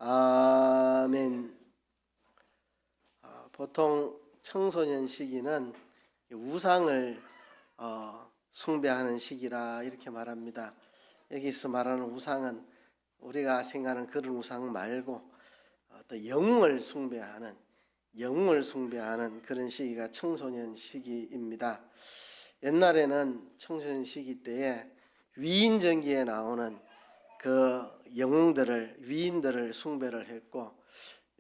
아멘. 보통 청소년 시기는 우상을 숭배하는 시기라 이렇게 말합니다. 여기서 말하는 우상은 우리가 생각하는 그런 우상 말고 또 영웅을 숭배하는 그런 시기가 청소년 시기입니다. 옛날에는 청소년 시기 때에 위인전기에 나오는 그 위인들을 숭배를 했고,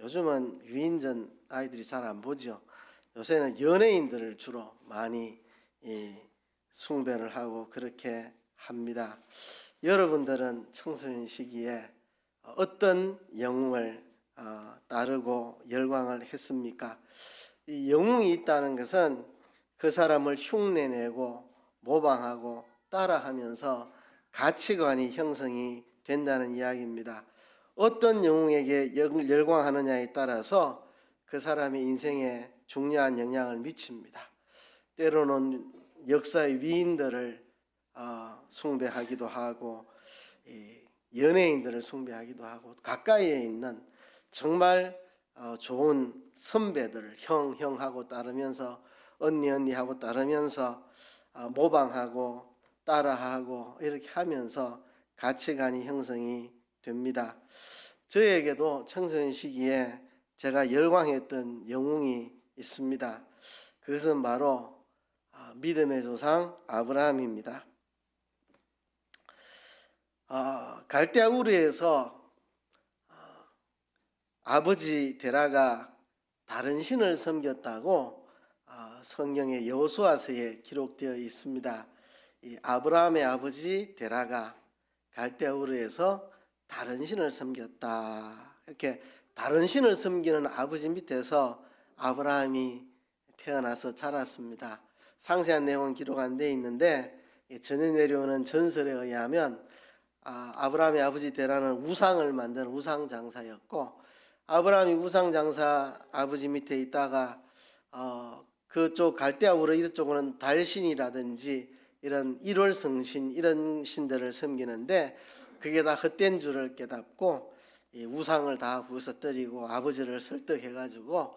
요즘은 위인전 아이들이 잘 안 보죠. 요새는 연예인들을 주로 많이 숭배를 하고 그렇게 합니다. 여러분들은 청소년 시기에 어떤 영웅을 따르고 열광을 했습니까? 이 영웅이 있다는 것은 그 사람을 흉내내고 모방하고 따라하면서 가치관이 형성이 된다는 이야기입니다. 어떤 영웅에게 열광하느냐에 따라서 그 사람의 인생에 중요한 영향을 미칩니다. 때로는 역사의 위인들을 숭배하기도 하고, 연예인들을 숭배하기도 하고, 가까이에 있는 정말 좋은 선배들, 형하고 따르면서, 언니하고 따르면서 모방하고 따라하고 이렇게 하면서 가치관이 형성이 됩니다. 저에게도 청소년 시기에 제가 열광했던 영웅이 있습니다. 그것은 바로 믿음의 조상 아브라함입니다. 갈대아 우르에서 아버지 데라가 다른 신을 섬겼다고 성경의 여호수아서에 기록되어 있습니다. 이 아브라함의 아버지 데라가 갈대아 우르에서 다른 신을 섬겼다. 이렇게 다른 신을 섬기는 아버지 밑에서 아브라함이 태어나서 자랐습니다. 상세한 내용은 기록 안 돼 있는데, 전해 내려오는 전설에 의하면 아브라함의 아버지 데라는 우상을 만드는 우상 장사였고, 아브라함이 우상 장사 아버지 밑에 있다가 그쪽 갈대아 우르 이쪽은 달신이라든지 이런 일월성신 이런 신들을 섬기는데, 그게 다 헛된 줄을 깨닫고 우상을 다 부서뜨리고 아버지를 설득해가지고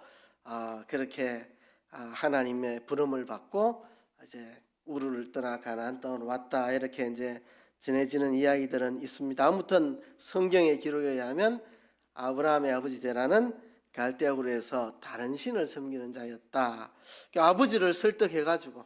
그렇게 하나님의 부름을 받고 이제 우르를 떠나 가나안 땅으로 왔다, 이렇게 이제 전해지는 이야기들은 있습니다. 아무튼 성경의 기록에 의하면 아브라함의 아버지 데라는 갈대아 우르에서 다른 신을 섬기는 자였다. 그러니까 아버지를 설득해가지고,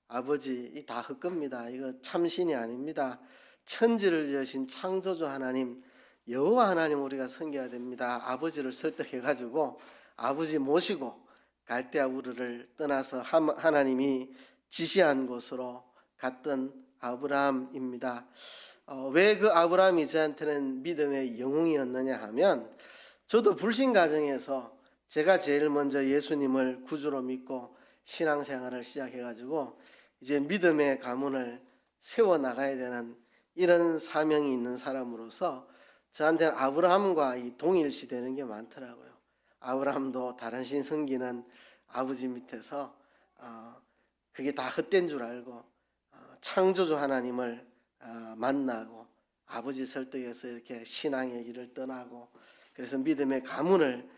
아버지 이 다 헛겁니다. 이거 참신이 아닙니다. 천지를 지으신 창조주 하나님 여호와 하나님 우리가 섬겨야 됩니다. 아버지를 설득해가지고 아버지 모시고 갈대아 우르를 떠나서 하나님이 지시한 곳으로 갔던 아브라함입니다. 왜 그 아브라함이 저한테는 믿음의 영웅이었느냐 하면, 저도 불신 가정에서 제가 제일 먼저 예수님을 구주로 믿고 신앙생활을 시작해가지고 이제 믿음의 가문을 세워나가야 되는 이런 사명이 있는 사람으로서 저한테는 아브라함과 이 동일시 되는 게 많더라고요. 아브라함도 다른 신 섬기는 아버지 밑에서 그게 다 헛된 줄 알고 창조주 하나님을 만나고 아버지 설득해서 이렇게 신앙의 길을 떠나고, 그래서 믿음의 가문을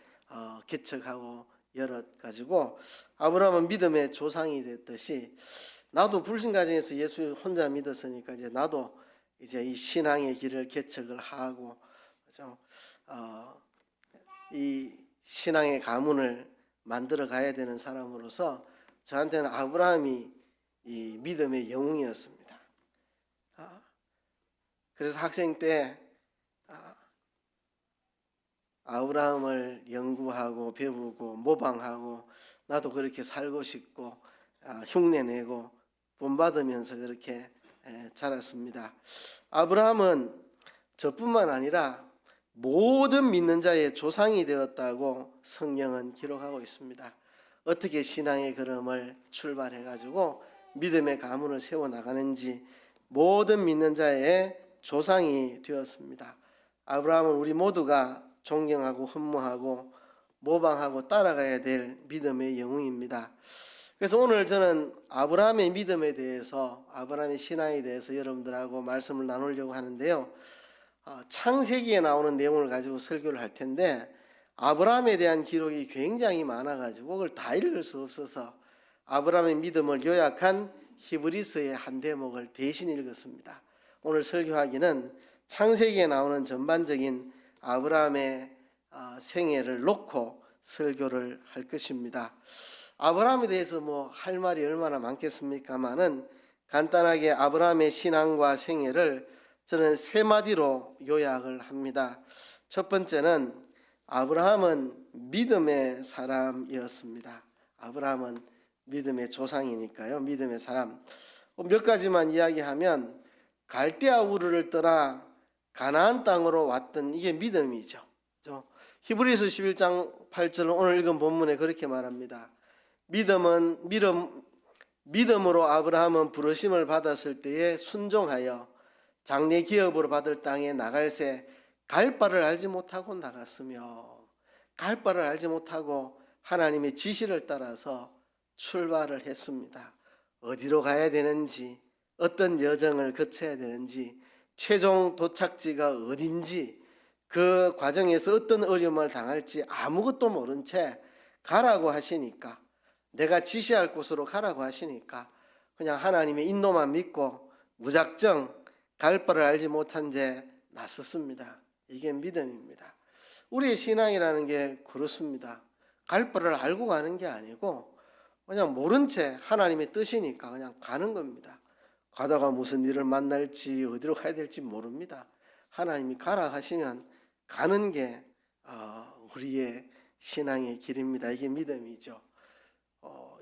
개척하고 열어가지고 아브라함은 믿음의 조상이 됐듯이, 나도 불신 가정에서 예수 혼자 믿었으니까 이제 나도 이제 이 신앙의 길을 개척을 하고, 그죠? 이 신앙의 가문을 만들어 가야 되는 사람으로서 저한테는 아브라함이 이 믿음의 영웅이었습니다. 그래서 학생 때 아브라함을 연구하고 배우고 모방하고 나도 그렇게 살고 싶고 흉내내고 본받으면서 그렇게 자랐습니다. 아브라함은 저뿐만 아니라 모든 믿는 자의 조상이 되었다고 성경은 기록하고 있습니다. 어떻게 신앙의 걸음을 출발해가지고 믿음의 가문을 세워나가는지 모든 믿는 자의 조상이 되었습니다. 아브라함은 우리 모두가 존경하고 흠모하고 모방하고 따라가야 될 믿음의 영웅입니다. 그래서 오늘 저는 아브라함의 믿음에 대해서, 아브라함의 신앙에 대해서 여러분들하고 말씀을 나누려고 하는데요. 창세기에 나오는 내용을 가지고 설교를 할 텐데 아브라함에 대한 기록이 굉장히 많아가지고 그걸 다 읽을 수 없어서 아브라함의 믿음을 요약한 히브리서의 한 대목을 대신 읽었습니다. 오늘 설교하기는 창세기에 나오는 전반적인 아브라함의 생애를 놓고 설교를 할 것입니다. 아브라함에 대해서 뭐 할 말이 얼마나 많겠습니까마는 간단하게 아브라함의 신앙과 생애를 저는 세 마디로 요약을 합니다. 첫 번째는 아브라함은 믿음의 사람이었습니다. 아브라함은 믿음의 조상이니까요. 믿음의 사람. 몇 가지만 이야기하면 갈대아 우르를 떠나 가나안 땅으로 왔던 이게 믿음이죠. 히브리서 11장 8절 오늘 읽은 본문에 그렇게 말합니다. 믿음으로 아브라함은 부르심을 받았을 때에 순종하여 장래 기업으로 받을 땅에 나갈새 갈 바를 알지 못하고 나갔으며 갈 바를 알지 못하고 하나님의 지시를 따라서 출발을 했습니다. 어디로 가야 되는지, 어떤 여정을 거쳐야 되는지, 최종 도착지가 어딘지, 그 과정에서 어떤 어려움을 당할지 아무것도 모른 채 가라고 하시니까, 내가 지시할 곳으로 가라고 하시니까 그냥 하나님의 인도만 믿고 무작정 갈 바를 알지 못한 채 나섰습니다. 이게 믿음입니다. 우리의 신앙이라는 게 그렇습니다. 갈 바를 알고 가는 게 아니고 그냥 모른 채 하나님의 뜻이니까 그냥 가는 겁니다. 가다가 무슨 일을 만날지 어디로 가야 될지 모릅니다. 하나님이 가라 하시면 가는 게 우리의 신앙의 길입니다. 이게 믿음이죠.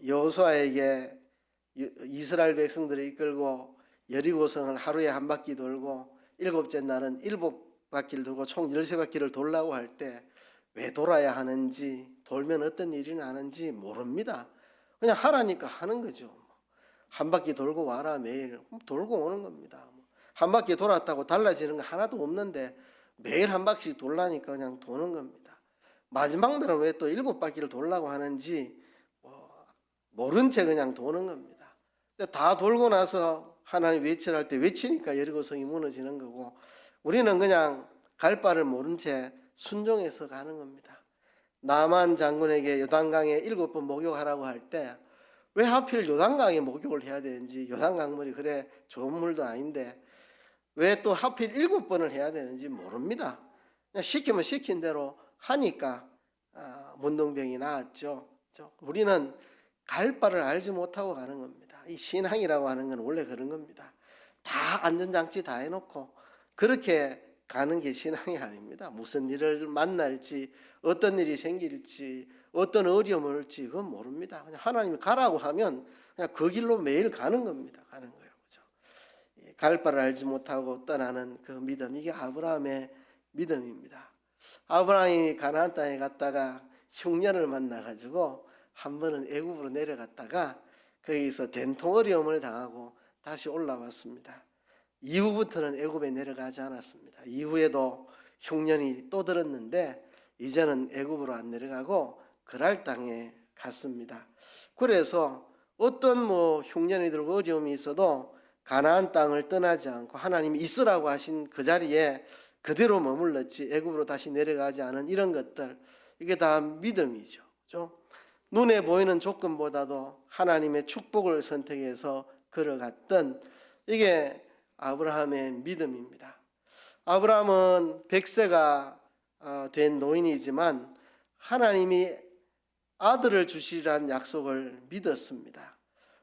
여호수아에게 이스라엘 백성들을 이끌고 여리고성을 하루에 한 바퀴 돌고 일곱째 날은 7바퀴를 돌고 총 13바퀴를 돌라고 할 때 왜 돌아야 하는지, 돌면 어떤 일이 나는지 모릅니다. 그냥 하라니까 하는 거죠. 한 바퀴 돌고 와라. 매일 돌고 오는 겁니다. 한 바퀴 돌았다고 달라지는 거 하나도 없는데 매일 한 바퀴 돌라니까 그냥 도는 겁니다. 마지막 날은 왜 또 7바퀴를 돌라고 하는지 모른 채 그냥 도는 겁니다. 다 돌고 나서 하나님 외치할 때 외치니까 여리고성이 무너지는 거고, 우리는 그냥 갈 바를 모른 채 순종해서 가는 겁니다. 나만 장군에게 요단강에 7번 목욕하라고 할 때 왜 하필 요단강에 목욕을 해야 되는지, 요단강물이 그래 좋은 물도 아닌데 왜 또 하필 7번을 해야 되는지 모릅니다. 그냥 시키면 시킨 대로 하니까 문둥병이 나았죠. 우리는 갈 바를 알지 못하고 가는 겁니다. 이 신앙이라고 하는 건 원래 그런 겁니다. 다 안전장치 다 해놓고 그렇게 가는 게 신앙이 아닙니다. 무슨 일을 만날지, 어떤 일이 생길지, 어떤 어려움을 올지 그건 모릅니다. 그냥 하나님이 가라고 하면 그냥 그 길로 매일 가는 겁니다. 가는 거예요. 그죠? 갈 바를 알지 못하고 떠나는 그 믿음, 이게 아브라함의 믿음입니다. 아브라함이 가나안 땅에 갔다가 흉년을 만나가지고 한 번은 애굽으로 내려갔다가 거기서 된통 어려움을 당하고 다시 올라왔습니다. 이후부터는 애굽에 내려가지 않았습니다. 이후에도 흉년이 또 들었는데 이제는 애굽으로 안 내려가고 그랄 땅에 갔습니다. 그래서 어떤 흉년이 들고 어려움이 있어도 가나안 땅을 떠나지 않고 하나님이 있으라고 하신 그 자리에 그대로 머물렀지 애굽으로 다시 내려가지 않은 이런 것들, 이게 다 믿음이죠. 그렇죠? 눈에 보이는 조건보다도 하나님의 축복을 선택해서 걸어갔던 이게 아브라함의 믿음입니다. 아브라함은 100세가 된 노인이지만 하나님이 아들을 주시리라는 약속을 믿었습니다.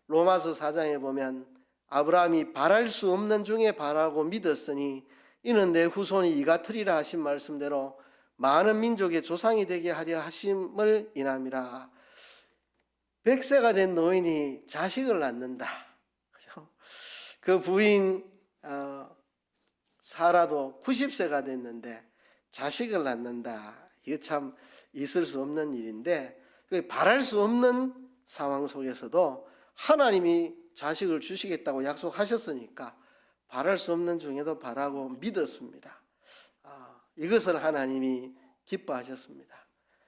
로마서 4장에 보면 아브라함이 바랄 수 없는 중에 바라고 믿었으니 이는 내 후손이 이 같으리라 하신 말씀대로 많은 민족의 조상이 되게 하려 하심을 인함이라. 100세가 된 노인이 자식을 낳는다. 그 부인 사라도 90세가 됐는데 자식을 낳는다. 이게 참 있을 수 없는 일인데 바랄 수 없는 상황 속에서도 하나님이 자식을 주시겠다고 약속하셨으니까 바랄 수 없는 중에도 바라고 믿었습니다. 이것을 하나님이 기뻐하셨습니다.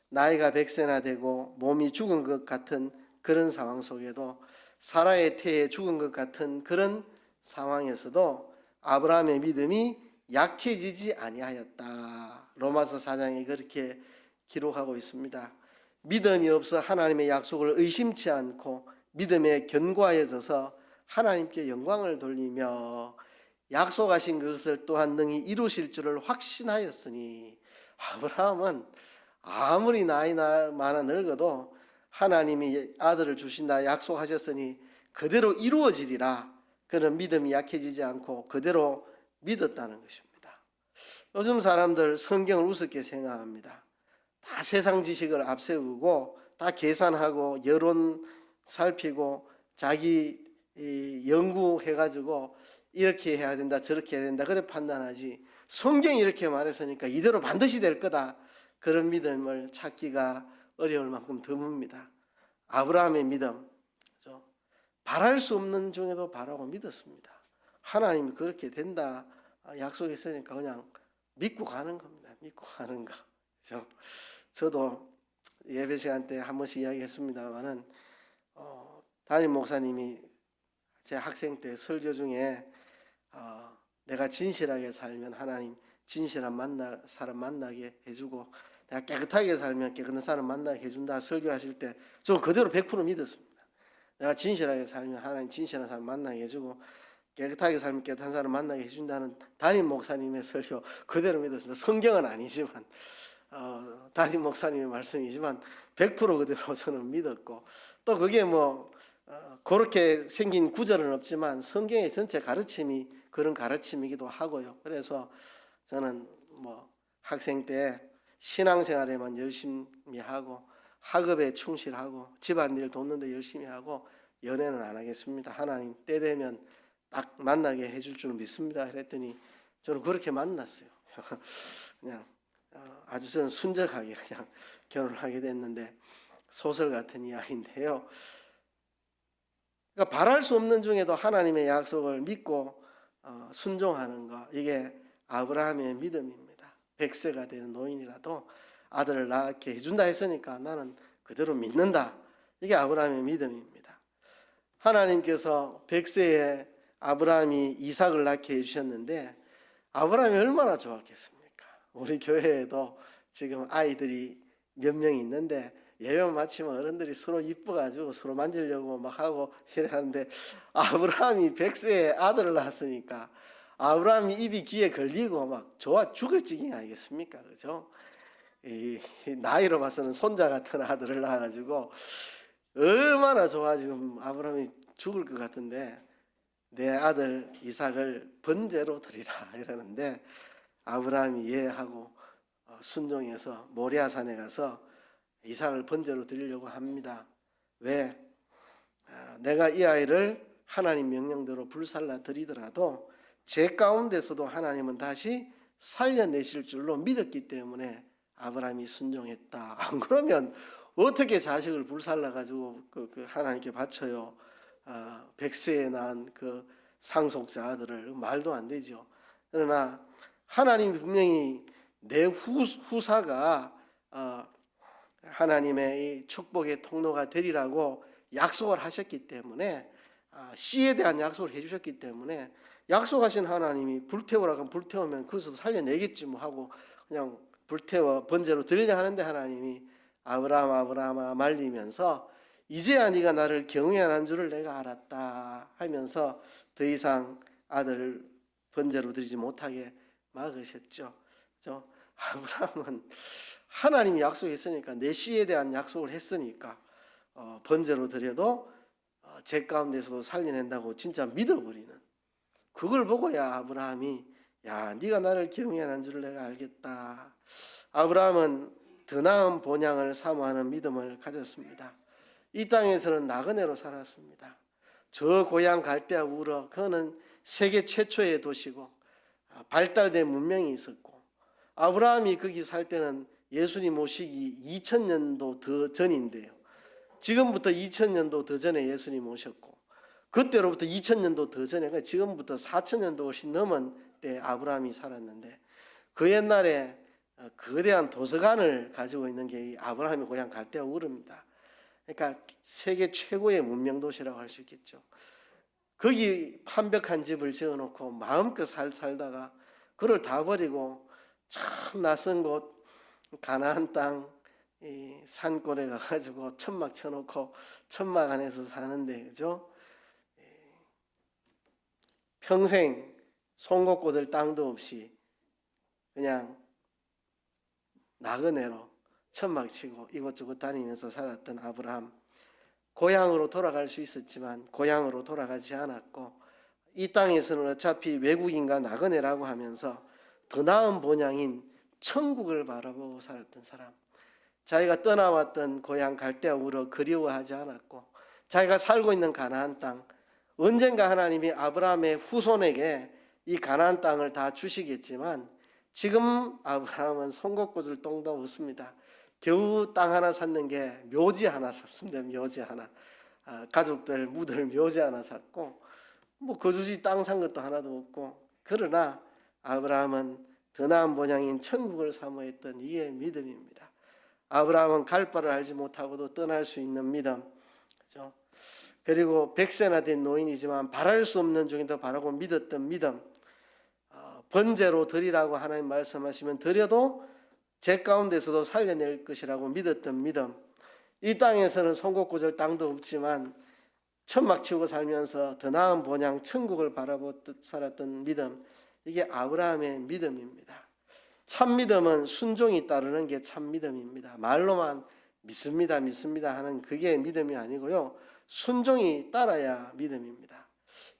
나이가 100세나 되고 몸이 죽은 것 같은 그런 상황 속에도, 사라의 태에 죽은 것 같은 그런 상황에서도 아브라함의 믿음이 약해지지 아니하였다. 로마서 4장에 그렇게 기록하고 있습니다. 믿음이 없어 하나님의 약속을 의심치 않고 믿음에 견고하여져서 하나님께 영광을 돌리며 약속하신 것을 또한 능히 이루실 줄을 확신하였으니, 아브라함은 아무리 나이가 많아 늙어도 하나님이 아들을 주신다 약속하셨으니 그대로 이루어지리라, 그런 믿음이 약해지지 않고 그대로 믿었다는 것입니다. 요즘 사람들 성경을 우습게 생각합니다. 다 세상 지식을 앞세우고 다 계산하고 여론 살피고 자기 연구해가지고 이렇게 해야 된다 저렇게 해야 된다 그래 판단하지, 성경이 이렇게 말했으니까 이대로 반드시 될 거다, 그런 믿음을 찾기가 어려울 만큼 드뭅니다. 아브라함의 믿음, 그렇죠? 바랄 수 없는 중에도 바라고 믿었습니다. 하나님이 그렇게 된다 약속했으니까 그냥 믿고 가는 겁니다. 믿고 가는 거. 그렇죠? 저도 예배 시간 때 한 번씩 이야기했습니다만은 담임 목사님이 제 학생 때 설교 중에 내가 진실하게 살면 하나님 진실한 사람 만나게 해주고, 내가 깨끗하게 살면 깨끗한 사람 만나게 해준다 설교하실 때 저는 그대로 100% 믿었습니다. 내가 진실하게 살면 하나님 진실한 사람 만나게 해주고 깨끗하게 살면 깨끗한 사람 만나게 해준다는 담임 목사님의 설교 그대로 믿었습니다. 성경은 아니지만 담임 목사님의 말씀이지만 100% 그대로 저는 믿었고, 또 그게 뭐 그렇게 생긴 구절은 없지만 성경의 전체 가르침이 그런 가르침이기도 하고요. 그래서 저는 뭐 학생 때 신앙생활에만 열심히 하고 학업에 충실하고 집안일 돕는 데 열심히 하고 연애는 안 하겠습니다. 하나님 때 되면 딱 만나게 해줄 줄 믿습니다. 그랬더니 저는 그렇게 만났어요. 그냥 아주 저는 순적하게 그냥 결혼을 하게 됐는데, 소설 같은 이야기인데요. 그러니까 바랄 수 없는 중에도 하나님의 약속을 믿고 순종하는 것, 이게 아브라함의 믿음입니다. 100세가 되는 노인이라도 아들을 낳게 해준다 했으니까 나는 그대로 믿는다, 이게 아브라함의 믿음입니다. 하나님께서 100세에 아브라함이 이삭을 낳게 해주셨는데 아브라함이 얼마나 좋았겠습니까? 우리 교회에도 지금 아이들이 몇 명 있는데 예배 마치면 어른들이 서로 이뻐가지고 서로 만지려고 막 하고 이러는데, 아브라함이 100세에 아들을 낳았으니까 아브라함이 입이 귀에 걸리고 막 좋아 죽을 지경이 아니겠습니까? 그죠? 이 나이로 봐서는 손자 같은 아들을 낳아가지고 얼마나 좋아, 지금 아브라함이 죽을 것 같은데 내 아들 이삭을 번제로 드리라 이러는데 아브라함이 예 하고 순종해서 모리아산에 가서 이삭을 번제로 드리려고 합니다. 왜? 내가 이 아이를 하나님 명령대로 불살라 드리더라도 제 가운데서도 하나님은 다시 살려내실 줄로 믿었기 때문에 아브라함이 순종했다. 안 그러면 어떻게 자식을 불살라 가지고 그 하나님께 바쳐요? 100세에 낳은 그 상속자 아들을, 말도 안 되죠. 그러나 하나님이 분명히 내 후사가 하나님의 축복의 통로가 되리라고 약속을 하셨기 때문에, 씨에 대한 약속을 해주셨기 때문에 약속하신 하나님이 불태우라고 하면 불태우면 그것도 살려내겠지 뭐 하고 그냥 불태워 번제로 드리려 하는데, 하나님이 아브라함아 말리면서 이제야 네가 나를 경외하는 줄을 내가 알았다 하면서 더 이상 아들을 번제로 드리지 못하게 막으셨죠. 아브라함은 하나님이 약속했으니까, 내 씨에 대한 약속을 했으니까 번제로 드려도 제 가운데서도 살려낸다고 진짜 믿어버리는, 그걸 보고야 아브라함이 야 네가 나를 경외하는 줄 내가 알겠다. 아브라함은 더 나은 본향을 사모하는 믿음을 가졌습니다. 이 땅에서는 나그네로 살았습니다. 저 고향 갈대아 우르, 그거는 세계 최초의 도시고 발달된 문명이 있었고, 아브라함이 거기 살 때는 예수님 오시기 2000년도 더 전인데요. 지금부터 2000년도 더 전에 예수님 오셨고, 그때로부터 2000년도 더 전에, 그러니까 지금부터 4000년도 훨씬 넘은 때 아브라함이 살았는데, 그 옛날에 거대한 도서관을 가지고 있는 게 아브라함의 고향 갈대아 우르입니다. 그러니까 세계 최고의 문명 도시라고 할 수 있겠죠. 거기 판벽한 집을 지어놓고 마음껏 살다가 그걸 다 버리고 참 낯선 곳 가나안 땅 산골에 가가지고 천막 쳐놓고 천막 안에서 사는데, 그죠? 평생 송곳 꽂을 땅도 없이 그냥 나그네로 천막 치고 이곳저곳 다니면서 살았던 아브라함, 고향으로 돌아갈 수 있었지만 고향으로 돌아가지 않았고, 이 땅에서는 어차피 외국인과 나그네라고 하면서 더 나은 본향인 천국을 바라보고 살았던 사람, 자기가 떠나왔던 고향 갈대아우르 그리워하지 않았고, 자기가 살고 있는 가나안 땅, 언젠가 하나님이 아브라함의 후손에게 이 가나안 땅을 다 주시겠지만 지금 아브라함은 송곳 꽂을 땅도 없습니다. 겨우 땅 하나 샀는 게 묘지 하나 샀습니다. 묘지 하나. 가족들 묻을 묘지 하나 샀고, 뭐 거주지 땅 산 것도 하나도 없고, 그러나 아브라함은 더 나은 본향인 천국을 사모했던 이의 믿음입니다. 아브라함은 갈 바를 알지 못하고도 떠날 수 있는 믿음, 그죠? 그리고 100세나 된 노인이지만 바랄 수 없는 중에도 바라고 믿었던 믿음, 번제로 드리라고 하나님 말씀하시면 드려도 제 가운데서도 살려낼 것이라고 믿었던 믿음, 이 땅에서는 송곳 꽂을 땅도 없지만 천막 치고 살면서 더 나은 본향 천국을 바라보듯 살았던 믿음, 이게 아브라함의 믿음입니다. 참 믿음은 순종이 따르는 게 참 믿음입니다. 말로만 믿습니다 하는 그게 믿음이 아니고요, 순종이 따라야 믿음입니다.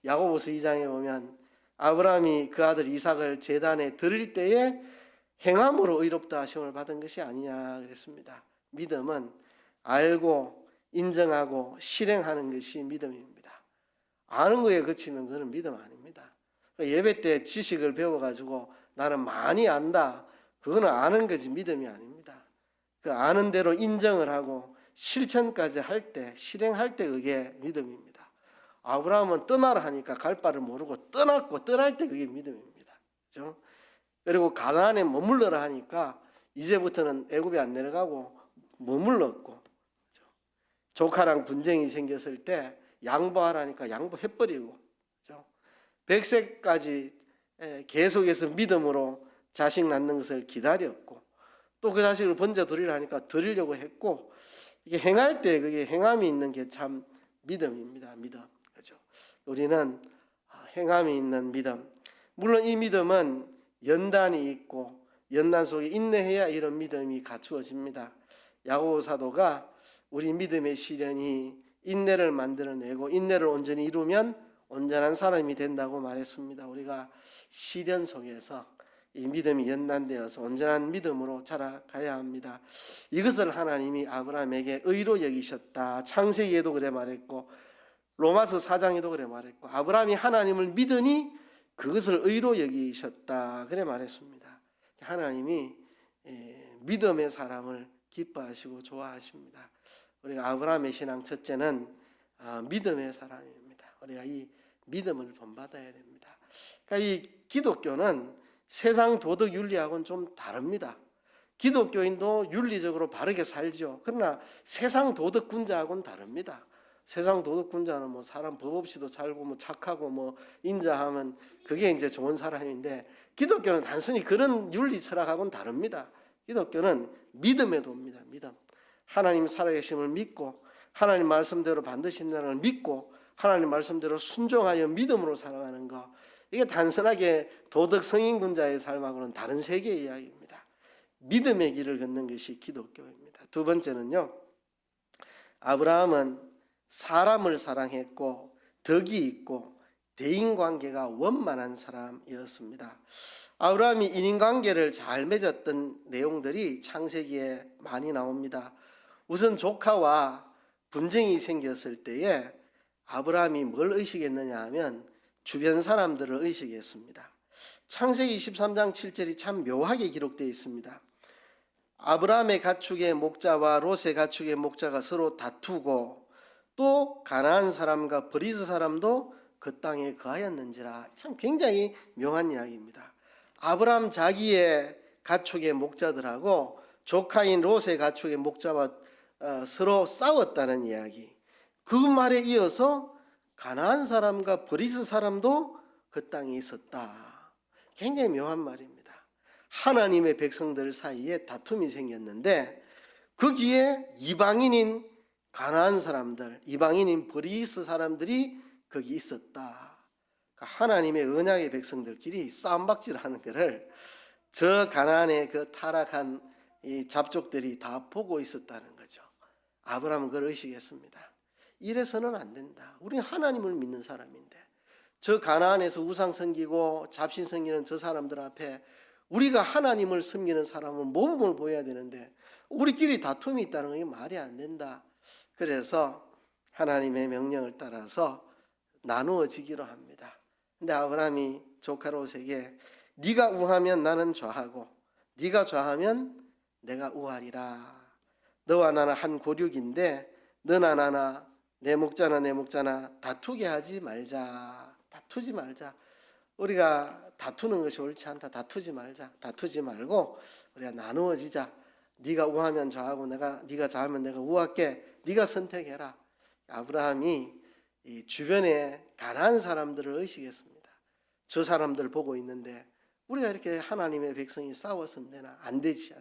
야고보서 2장에 보면 아브라함이 그 아들 이삭을 제단에 드릴 때에 행함으로 의롭다 하심을 받은 것이 아니냐 그랬습니다. 믿음은 알고 인정하고 실행하는 것이 믿음입니다. 아는 거에 그치면 그건 믿음 아닙니다. 예배 때 지식을 배워가지고 나는 많이 안다, 그거는 아는 거지 믿음이 아닙니다. 그 아는 대로 인정을 하고 실천까지 할 때, 실행할 때 그게 믿음입니다. 아브라함은 떠나라 하니까 갈 바를 모르고 떠났고, 떠날 때 그게 믿음입니다. 그렇죠? 그리고 가나안에 머물러라 하니까 이제부터는 애굽에 안 내려가고 머물렀고, 그렇죠? 조카랑 분쟁이 생겼을 때 양보하라니까 양보해버리고, 그렇죠? 100세까지 계속해서 믿음으로 자식 낳는 것을 기다렸고, 또 그 자식을 번져 드리라 하니까 드리려고 했고, 이게 행할 때 그게 행함이 있는 게 참 믿음입니다. 믿음. 그렇죠? 우리는 행함이 있는 믿음. 물론 이 믿음은 연단이 있고 연단 속에 인내해야 이런 믿음이 갖추어집니다. 야고보 사도가 우리 믿음의 시련이 인내를 만들어내고 인내를 온전히 이루면 온전한 사람이 된다고 말했습니다. 우리가 시련 속에서 이 믿음이 연단되어서 온전한 믿음으로 자라가야 합니다. 이것을 하나님이 아브라함에게 의로 여기셨다. 창세기에도 그래 말했고 로마서 4장에도 그래 말했고, 아브라함이 하나님을 믿으니 그것을 의로 여기셨다 그래 말했습니다. 하나님이 믿음의 사람을 기뻐하시고 좋아하십니다. 우리가 아브라함의 신앙 첫째는 믿음의 사람입니다. 우리가 이 믿음을 본받아야 됩니다. 그러니까 이 기독교는 세상 도덕 윤리하고는 좀 다릅니다. 기독교인도 윤리적으로 바르게 살죠. 그러나 세상 도덕군자하고는 다릅니다. 세상 도덕군자는 뭐 사람 법 없이도 살고 뭐 착하고 뭐 인자하면 그게 이제 좋은 사람인데, 기독교는 단순히 그런 윤리 철학하고는 다릅니다. 기독교는 믿음의 도입니다. 믿음. 하나님 살아계심을 믿고 하나님 말씀대로 반드시 있는 걸 믿고 하나님 말씀대로 순종하여 믿음으로 살아가는 것, 이게 단순하게 도덕 성인군자의 삶하고는 다른 세계의 이야기입니다. 믿음의 길을 걷는 것이 기독교입니다. 두 번째는요, 아브라함은 사람을 사랑했고 덕이 있고 대인관계가 원만한 사람이었습니다. 아브라함이 인인관계를 잘 맺었던 내용들이 창세기에 많이 나옵니다. 우선 조카와 분쟁이 생겼을 때에 아브라함이 뭘 의식했느냐 하면 주변 사람들을 의식했습니다. 창세기 23장 7절이 참 묘하게 기록되어 있습니다. 아브라함의 가축의 목자와 롯의 가축의 목자가 서로 다투고 또 가나안 사람과 브리스 사람도 그 땅에 거하였는지라. 참 굉장히 묘한 이야기입니다. 아브라함 자기의 가축의 목자들하고 조카인 롯의 가축의 목자와 서로 싸웠다는 이야기. 그 말에 이어서 가나안 사람과 브리스 사람도 그 땅에 있었다. 굉장히 묘한 말입니다. 하나님의 백성들 사이에 다툼이 생겼는데 거기에 이방인인 가나안 사람들, 이방인인 브리스 사람들이 거기 있었다. 하나님의 언약의 백성들끼리 싸움박질하는 것을 저 가나안의 그 타락한 이 잡족들이 다 보고 있었다는 거죠. 아브라함은 그걸 의식했습니다. 이래서는 안 된다. 우리는 하나님을 믿는 사람인데 저 가나안에서 우상 섬기고 잡신 섬기는 저 사람들 앞에 우리가 하나님을 섬기는 사람은 모범을 보여야 되는데 우리끼리 다툼이 있다는 게 말이 안 된다. 그래서 하나님의 명령을 따라서 나누어지기로 합니다. 근데 아브라함이 조카 롯에게 네가 우하면 나는 좌하고 네가 좌하면 내가 우하리라. 너와 나는 한 고륙인데 너나 나나 내 목자나 다투게 하지 말자. 다투지 말자. 우리가 다투는 것이 옳지 않다. 다투지 말자. 다투지 말고 우리가 나누어지자. 네가 우하면 좌하고 네가 좌하면 내가 우할게. 네가 선택해라. 아브라함이 이 주변에 가난한 사람들을 의식했습니다. 저 사람들 보고 있는데 우리가 이렇게 하나님의 백성이 싸워서는 되나? 안 되지.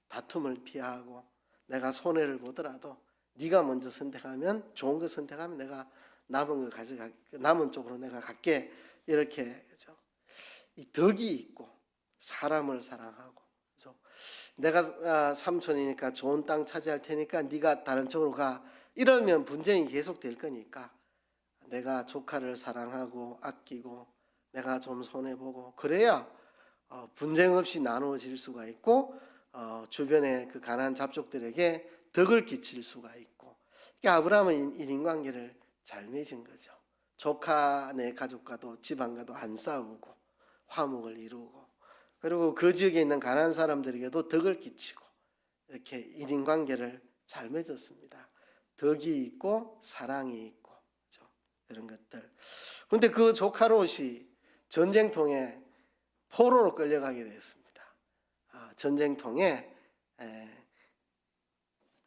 다툼을 피하고 내가 손해를 보더라도 네가 먼저 선택하면 좋은 거 선택하면 내가 남은 거 남은 쪽으로 내가 갈게. 이렇게 그죠? 이 덕이 있고 사람을 사랑하고 그죠? 내가 삼촌이니까 좋은 땅 차지할 테니까 네가 다른 쪽으로 가. 이러면 분쟁이 계속될 거니까 내가 조카를 사랑하고 아끼고 내가 좀 손해보고 그래야 분쟁 없이 나누어질 수가 있고 주변의 그 가난한 잡족들에게 덕을 끼칠 수가 있고. 그러니까 아브라함은 이 인간관계를 잘 맺은 거죠. 조카 내 가족과도 집안과도 안 싸우고 화목을 이루고 그리고 그 지역에 있는 가난한 사람들에게도 덕을 끼치고 이렇게 인간관계를 잘 맺었습니다. 덕이 있고 사랑이 있고 그렇죠? 그런 것들. 그런데 그 조카 롯이 전쟁통에 포로로 끌려가게 되었습니다. 전쟁통에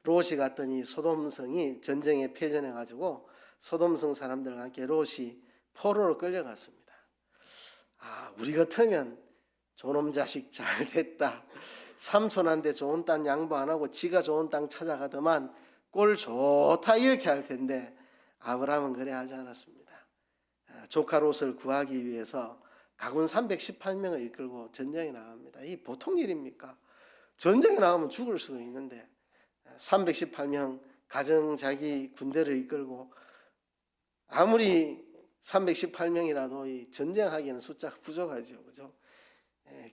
롯이 갔더니 소돔성이 전쟁에 패전해가지고 소돔성 사람들과 함께 롯이 포로로 끌려갔습니다. 우리 같으면 저놈 자식 잘 됐다. 삼촌한테 좋은 땅 양보 안 하고 지가 좋은 땅 찾아가더만 꼴 좋다 이렇게 할 텐데 아브라함은 그래 하지 않았습니다. 조카 롯을 구하기 위해서 가군 318명을 이끌고 전쟁에 나갑니다. 이 보통 일입니까? 전쟁에 나가면 죽을 수도 있는데 318명 가정 자기 군대를 이끌고 아무리 318명이라도 이 전쟁하기에는 숫자가 부족하죠. 그죠?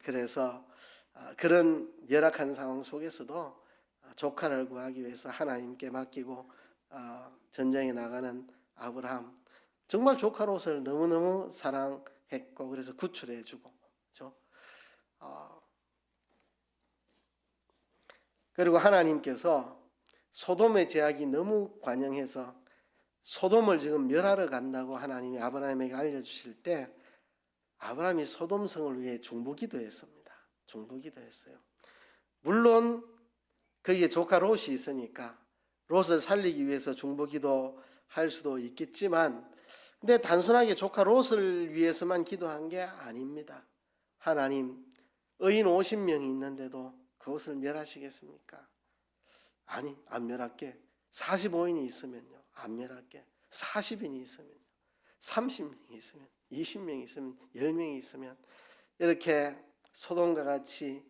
그래서 그런 열악한 상황 속에서도 조카를 구하기 위해서 하나님께 맡기고 전쟁에 나가는 아브라함. 정말 조카 롯을 너무너무 사랑했고 그래서 구출해주고 그렇죠? 그리고 하나님께서 소돔의 제약이 너무 관영해서 소돔을 지금 멸하러 간다고 하나님이 아브라함에게 알려주실 때 아브라함이 소돔성을 위해 중보기도했습니다. 중보기도했어요. 물론 거기에 조카 롯이 있으니까 롯을 살리기 위해서 중보기도할 수도 있겠지만 근데 단순하게 조카 롯을 위해서만 기도한 게 아닙니다. 하나님 의인 50명이 있는데도 그것을 멸하시겠습니까? 아니 안 멸할게. 45인이 있으면요 안 멸할게. 40인이 있으면요 30명이 있으면 20명이 있으면 10명이 있으면 이렇게 소돔과 같이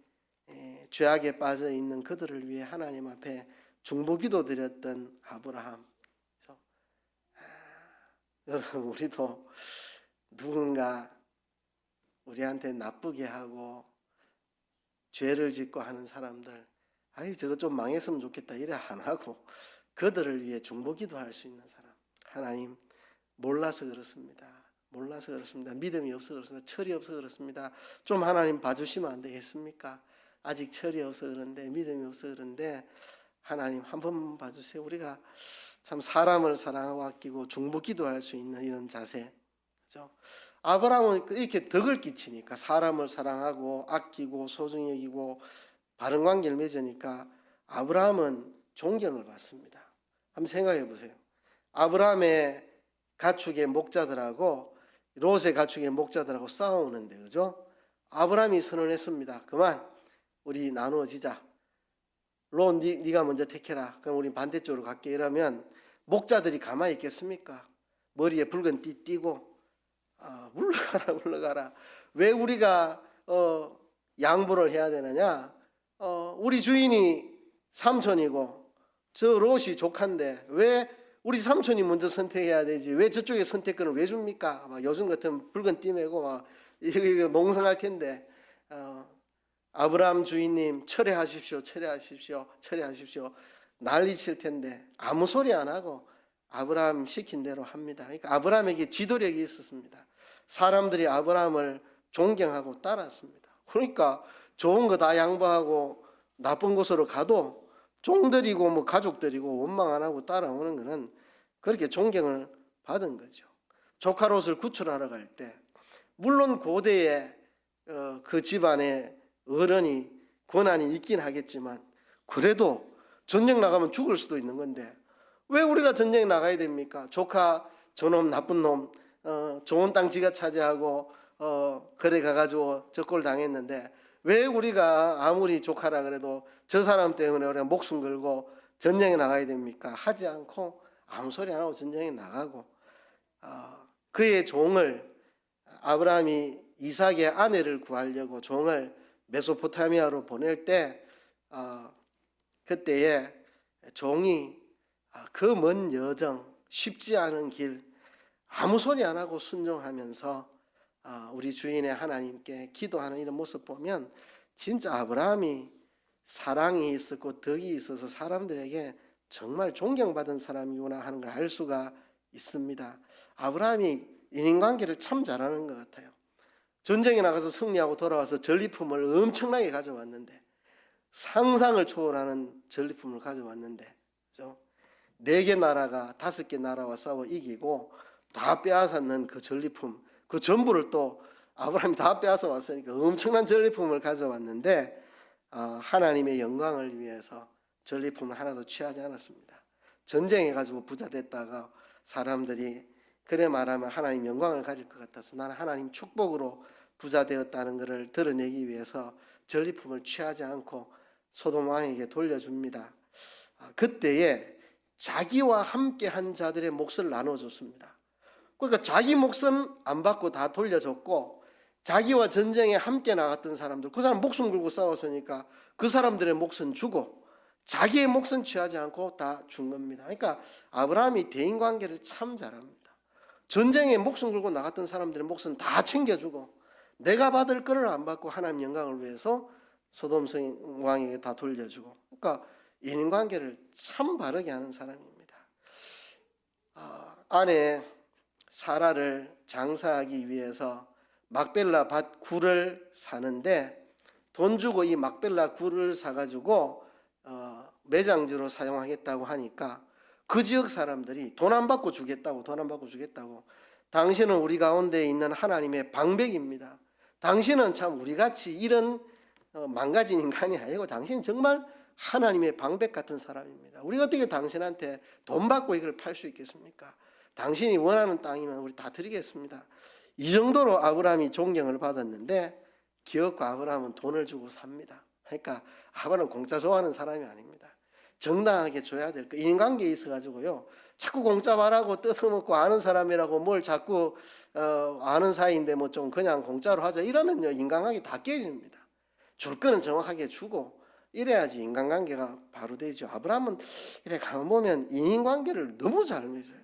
죄악에 빠져 있는 그들을 위해 하나님 앞에 중보기도 드렸던 아브라함. 여러분 우리도 누군가 우리한테 나쁘게 하고 죄를 짓고 하는 사람들 저거 좀 망했으면 좋겠다 이래 안 하고 그들을 위해 중보기도 할 수 있는 사람. 하나님 몰라서 그렇습니다. 믿음이 없어 그렇습니다. 철이 없어 그렇습니다. 좀 하나님 봐주시면 안 되겠습니까? 아직 철이 없어 그런데 믿음이 없어 그런데 하나님 한 번만 봐주세요. 우리가 참 사람을 사랑하고 아끼고 중보기도할 수 있는 이런 자세. 그렇죠? 아브라함은 이렇게 덕을 끼치니까 사람을 사랑하고 아끼고 소중히 여기고 바른 관계를 맺으니까 아브라함은 존경을 받습니다. 한번 생각해 보세요. 아브라함의 가축의 목자들하고 롯의 가축의 목자들하고 싸우는데, 그죠? 아브라함이 선언했습니다. 그만 우리 나누어지자. 롯 네가 먼저 택해라. 그럼 우리 반대쪽으로 갈게. 이러면 목자들이 가만히 있겠습니까? 머리에 붉은 띠 띠고 물러가라 물러가라. 왜 우리가 양보를 해야 되느냐? 우리 주인이 삼촌이고 저 롯이 조카인데 왜 우리 삼촌이 먼저 선택해야 되지? 왜 저쪽에 선택권을 왜 줍니까? 막 요즘 같은 붉은 띠 메고 막 이거 농성할 텐데 아브라함 주인님 철회하십시오, 철회하십시오, 철회하십시오. 난리 칠 텐데 아무 소리 안 하고 아브라함 시킨 대로 합니다. 그러니까 아브라함에게 지도력이 있었습니다. 사람들이 아브라함을 존경하고 따랐습니다. 그러니까 좋은 거 다 양보하고 나쁜 곳으로 가도 종들이고 뭐 가족들이고 원망 안 하고 따라오는 것은 그렇게 존경을 받은 거죠. 조카 롯을 구출하러 갈 때 물론 고대에 그 집안에 어른이 권한이 있긴 하겠지만 그래도 전쟁 나가면 죽을 수도 있는 건데 왜 우리가 전쟁 나가야 됩니까? 조카 저놈 나쁜 놈 좋은 땅 지가 차지하고 그래 가가지고 적골 당했는데 왜 우리가 아무리 조카라 그래도 저 사람 때문에 우리가 목숨 걸고 전쟁에 나가야 됩니까? 하지 않고 아무 소리 안 하고 전쟁에 나가고 그의 종을 아브라함이 이삭의 아내를 구하려고 종을 메소포타미아로 보낼 때 그때에 종이 그 먼 여정 쉽지 않은 길 아무 소리 안 하고 순종하면서 우리 주인의 하나님께 기도하는 이런 모습 보면 진짜 아브라함이 사랑이 있었고 덕이 있어서 사람들에게 정말 존경받은 사람이구나 하는 걸 알 수가 있습니다. 아브라함이 인간관계를 참 잘하는 것 같아요. 전쟁에 나가서 승리하고 돌아와서 전리품을 엄청나게 가져왔는데 상상을 초월하는 전리품을 가져왔는데 그죠? 4개 나라가 5개 나라와 싸워 이기고 다 빼앗았는 그 전리품 그 전부를 또 아브라함이 다 빼앗아 왔으니까 엄청난 전리품을 가져왔는데 하나님의 영광을 위해서 전리품을 하나도 취하지 않았습니다. 전쟁해 가지고 부자 됐다가 사람들이 그래 말하면 하나님 영광을 가질 것 같아서 나는 하나님 축복으로 부자 되었다는 것을 드러내기 위해서 전리품을 취하지 않고 소돔 왕에게 돌려줍니다. 그때에 자기와 함께 한 자들의 몫을 나눠줬습니다. 그러니까 자기 몫은 안 받고 다 돌려줬고 자기와 전쟁에 함께 나갔던 사람들 그 사람 목숨 걸고 싸웠으니까 그 사람들의 몫은 주고 자기의 몫은 취하지 않고 다 준 겁니다. 그러니까 아브라함이 대인관계를 참 잘합니다. 전쟁에 목숨 걸고 나갔던 사람들의 몫은 다 챙겨주고 내가 받을 거를 안 받고 하나님 영광을 위해서 소돔 왕에게 다 돌려주고 그러니까 인간관계를 참 바르게 하는 사람입니다. 아내 사라를 장사하기 위해서 막벨라 밭 굴을 사는데 돈 주고 이 막벨라 굴을 사가지고 매장지로 사용하겠다고 하니까 그 지역 사람들이 돈 안 받고 주겠다고 당신은 우리 가운데 있는 하나님의 방백입니다. 당신은 참 우리같이 이런 망가진 인간이 아니고 당신은 정말 하나님의 방백 같은 사람입니다. 우리가 어떻게 당신한테 돈 받고 이걸 팔 수 있겠습니까? 당신이 원하는 땅이면 우리 다 드리겠습니다. 이 정도로 아브라함이 존경을 받았는데 기업과 아브라함은 돈을 주고 삽니다. 그러니까 아브라함은 공짜 좋아하는 사람이 아닙니다. 정당하게 줘야 될 거. 인간관계에 있어가지고요. 자꾸 공짜 말하고 뜯어먹고 아는 사람이라고 뭘 자꾸 아는 사이인데 뭐 좀 그냥 공짜로 하자 이러면요 인간관계 다 깨집니다. 줄 거는 정확하게 주고 이래야지 인간관계가 바로 되죠. 아브라함은 이래 가만 보면 인간관계를 너무 잘 맺어요.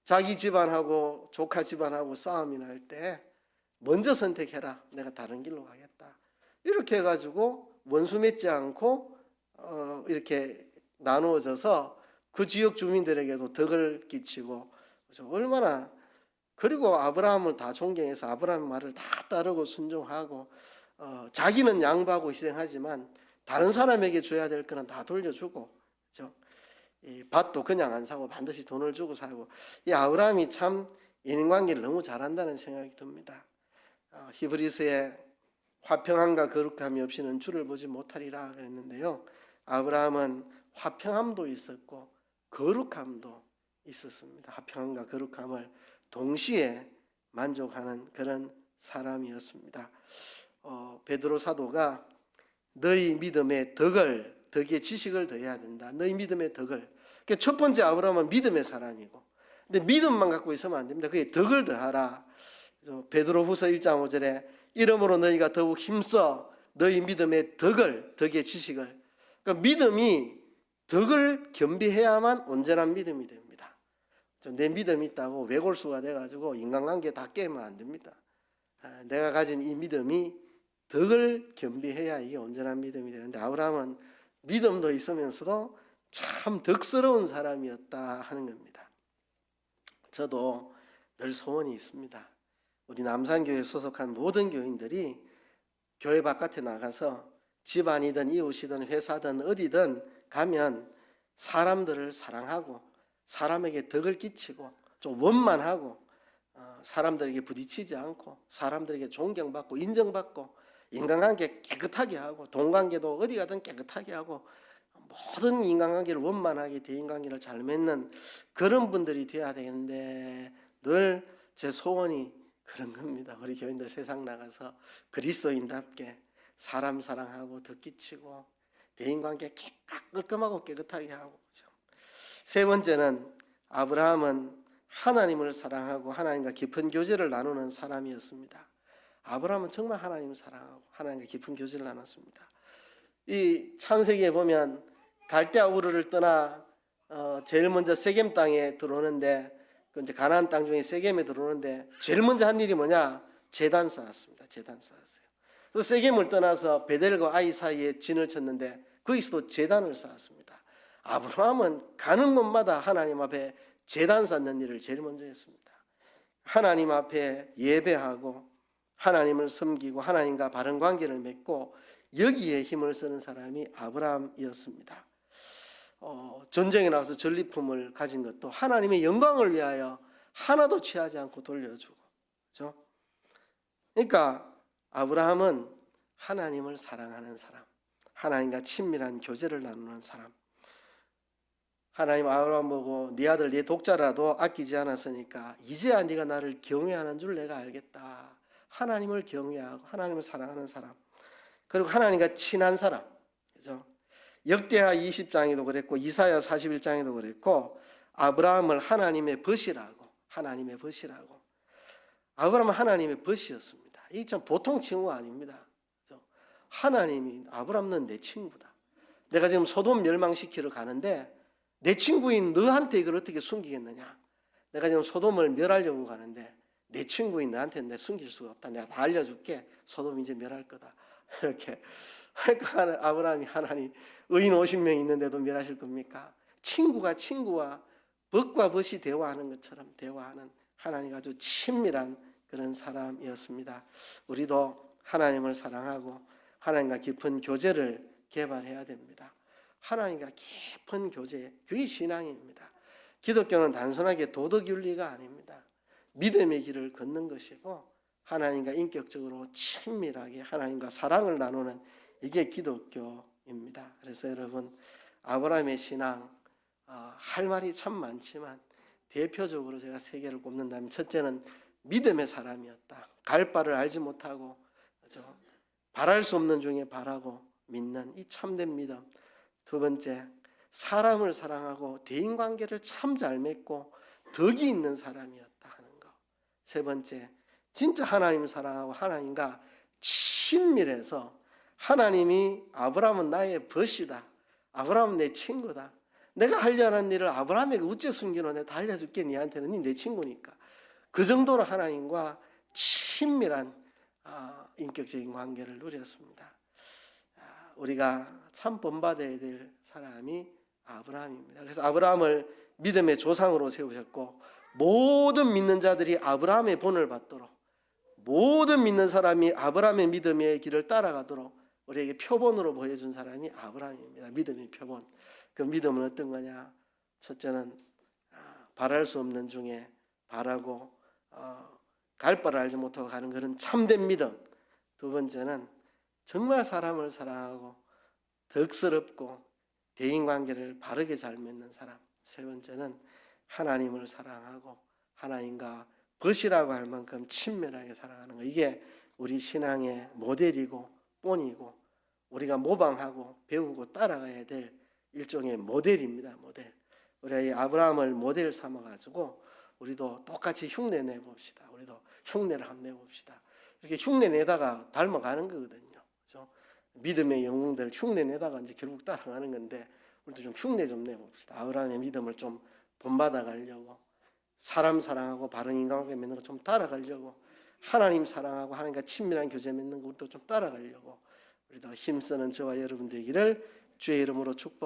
자기 집안하고 조카 집안하고 싸움이 날 때 먼저 선택해라. 내가 다른 길로 가겠다. 이렇게 해가지고 원수 맺지 않고 이렇게 나누어져서 그 지역 주민들에게도 덕을 끼치고 얼마나 그리고 아브라함을 다 존경해서 아브라함의 말을 다 따르고 순종하고 자기는 양보하고 희생하지만 다른 사람에게 줘야 될 거는 다 돌려주고 그렇죠? 이 밭도 그냥 안 사고 반드시 돈을 주고 사고 이 아브라함이 참 인간관계를 너무 잘한다는 생각이 듭니다. 히브리서에 화평함과 거룩함이 없이는 주를 보지 못하리라 그랬는데요. 아브라함은 화평함도 있었고 거룩함도 있었습니다. 화평함과 거룩함을 동시에 만족하는 그런 사람이었습니다. 베드로 사도가 너희 믿음의 덕에 지식을 더해야 된다. 너희 믿음의 덕을. 그러니까 첫 번째 아브라함은 믿음의 사람이고, 근데 믿음만 갖고 있으면 안 됩니다. 그게 덕을 더하라. 베드로후서 1장 5절에 이러므로 너희가 더욱 힘써 너희 믿음의 덕의 지식을. 그러니까 믿음이 덕을 겸비해야만 온전한 믿음이 됩니다. 내 믿음이 있다고 외골수가 돼가지고 인간관계 다 깨면 안 됩니다. 내가 가진 이 믿음이 덕을 겸비해야 이게 온전한 믿음이 되는데, 아브라함은 믿음도 있으면서도 참 덕스러운 사람이었다 하는 겁니다. 저도 늘 소원이 있습니다. 우리 남산교회에 소속한 모든 교인들이 교회 바깥에 나가서 집안이든 이웃이든 회사든 어디든 가면 사람들을 사랑하고 사람에게 덕을 끼치고 좀 원만하고 사람들에게 부딪히지 않고 사람들에게 존경받고 인정받고 인간관계 깨끗하게 하고 동관계도 어디 가든 깨끗하게 하고 모든 인간관계를 원만하게 대인관계를 잘 맺는 그런 분들이 돼야 되는데, 늘 제 소원이 그런 겁니다. 우리 교인들 세상 나가서 그리스도인답게 사람 사랑하고 덕 끼치고 대인관계 깔끔하고 깨끗하게 하고. 세 번째는 아브라함은 하나님을 사랑하고 하나님과 깊은 교제를 나누는 사람이었습니다. 아브라함은 정말 하나님을 사랑하고 하나님과 깊은 교제를 나눴습니다. 이 창세기에 보면 갈대아 우르를 떠나 제일 먼저 세겜 땅에 들어오는데, 이제 가나안 땅 중에 세겜에 들어오는데 제일 먼저 한 일이 뭐냐? 제단 쌓았습니다. 제단 쌓았어요. 또 세겜을 떠나서 베델과 아이 사이에 진을 쳤는데 거기서도 제단을 쌓았습니다. 아브라함은 가는 곳마다 하나님 앞에 제단 쌓는 일을 제일 먼저 했습니다. 하나님 앞에 예배하고 하나님을 섬기고 하나님과 바른 관계를 맺고 여기에 힘을 쓰는 사람이 아브라함이었습니다. 전쟁에 나가서 전리품을 가진 것도 하나님의 영광을 위하여 하나도 취하지 않고 돌려주고, 그렇죠? 그러니까 아브라함은 하나님을 사랑하는 사람, 하나님과 친밀한 교제를 나누는 사람. 하나님 아브라함 보고 네 아들 네 독자라도 아끼지 않았으니까 이제야 네가 나를 경외하는 줄 내가 알겠다. 하나님을 경외하고 하나님을 사랑하는 사람, 그리고 하나님과 친한 사람, 그죠? 역대하 20장에도 그랬고 이사야 41장에도 그랬고 아브라함을 하나님의 벗이라고, 하나님의 벗이라고. 아브라함은 하나님의 벗이었습니다. 이 참 보통 친구가 아닙니다. 그죠? 하나님이 아브라함은 내 친구다. 내가 지금 소돔 멸망시키러 가는데 내 친구인 너한테 이걸 어떻게 숨기겠느냐? 내가 지금 소돔을 멸하려고 가는데 내 친구인 너한테 내가 숨길 수가 없다. 내가 다 알려줄게. 소돔 이제 멸할 거다. 이렇게. 그러니까 아브라함이 하나님 의인 50명 있는데도 멸하실 겁니까? 친구가 친구와 벗과 벗이 대화하는 것처럼 대화하는 하나님 아주 친밀한 그런 사람이었습니다. 우리도 하나님을 사랑하고 하나님과 깊은 교제를 개발해야 됩니다. 하나님과 깊은 교제, 그게 신앙입니다. 기독교는 단순하게 도덕윤리가 아닙니다. 믿음의 길을 걷는 것이고 하나님과 인격적으로 친밀하게 하나님과 사랑을 나누는 이게 기독교입니다. 그래서 여러분, 아브라함의 신앙 할 말이 참 많지만 대표적으로 제가 세 개를 꼽는다면, 첫째는 믿음의 사람이었다. 갈 바를 알지 못하고, 그렇죠? 바랄 수 없는 중에 바라고 믿는 이 참된 믿음. 두 번째, 사람을 사랑하고 대인관계를 참 잘 맺고 덕이 있는 사람이었다 하는 것. 세 번째, 진짜 하나님을 사랑하고 하나님과 친밀해서 하나님이 아브라함은 나의 벗이다, 아브라함은 내 친구다, 내가 하려는 일을 아브라함에게 어째 숨기노, 내가 다 알려줄게, 니한테는 니 내 친구니까. 그 정도로 하나님과 친밀한 인격적인 관계를 누렸습니다. 우리가 참 본받아야 될 사람이 아브라함입니다. 그래서 아브라함을 믿음의 조상으로 세우셨고 모든 믿는 자들이 아브라함의 본을 받도록, 모든 믿는 사람이 아브라함의 믿음의 길을 따라가도록 우리에게 표본으로 보여준 사람이 아브라함입니다. 믿음의 표본. 그 믿음은 어떤 거냐? 첫째는 바랄 수 없는 중에 바라고 갈 바를 알지 못하고 가는 그런 참된 믿음. 두 번째는 정말 사람을 사랑하고 덕스럽고 대인관계를 바르게 잘 맺는 사람. 세 번째는 하나님을 사랑하고 하나님과 벗이라고 할 만큼 친밀하게 살아가는 거, 이게 우리 신앙의 모델이고 본이고 우리가 모방하고 배우고 따라가야 될 일종의 모델입니다. 모델. 우리가 이 아브라함을 모델 삼아가지고 우리도 똑같이 흉내 내봅시다. 우리도 흉내를 한번 내봅시다. 이렇게 흉내 내다가 닮아가는 거거든요. 그렇죠? 믿음의 영웅들 흉내 내다가 이제 결국 따라가는 건데, 우리도 좀 흉내 좀 내봅시다. 아브라함의 믿음을 좀 본받아 가려고, 사람 사랑하고 바른 인간관계 맺는 거 좀 따라가려고, 하나님 사랑하고 하나님과 친밀한 교제 맺는 거 우리도 좀 따라가려고, 우리도 힘쓰는 저와 여러분 되기를 주의 이름으로 축복.